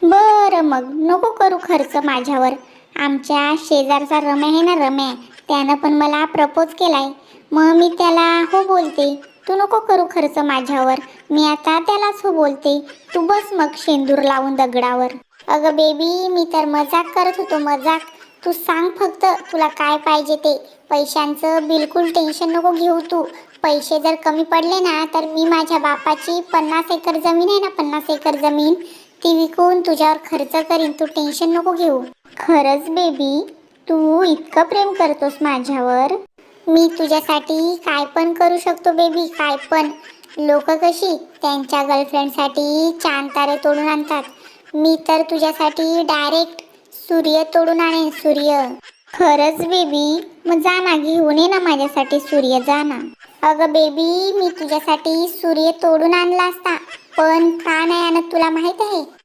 बरं मग नको करू खर्च माझ्यावर. आमच्या शेजारचा रम्या आहे ना, रम्या, त्यानं पण मला प्रपोज केलाय. मग मी त्याला हो बोलते. तू नको करू खर्च माझ्यावर. मी आता त्यालाच हो बोलते. तू बस मग शेंदूर लावून दगडावर. अगं बेबी, मी तर मजाक करत होतो, मजाक. तू सांग फक्त तुला काय पाहिजे ते. पैशांचं बिलकुल टेन्शन नको घेऊ तू. पैसे जर कमी पडले ना तर मी माझ्या बापाची 50 एकर जमीन आहे ना, 50 एकर जमीन, ती विकून तुझ्यावर खर्च करीन. तू टेन्शन नको घेऊ. खरंच बेबी, तू इतकं प्रेम करतोस माझ्यावर. मी तुझ्यासाठी काय पण करू शकतो बेबी, काय पण. लोक कशी त्यांच्या गर्लफ्रेंडसाठी चांद तारे तोडून आणतात, मी तर तुझ्यासाठी डायरेक्ट सूर्य तोडून आणेन, सूर्य. खरंच बेबी, मग जा ना, घेऊन ये ना माझ्यासाठी सूर्य, जा ना. अगं बेबी, मी तुझ्यासाठी सूर्य तोडून आणला असता, पण का नाही आणत तुला माहित आहे?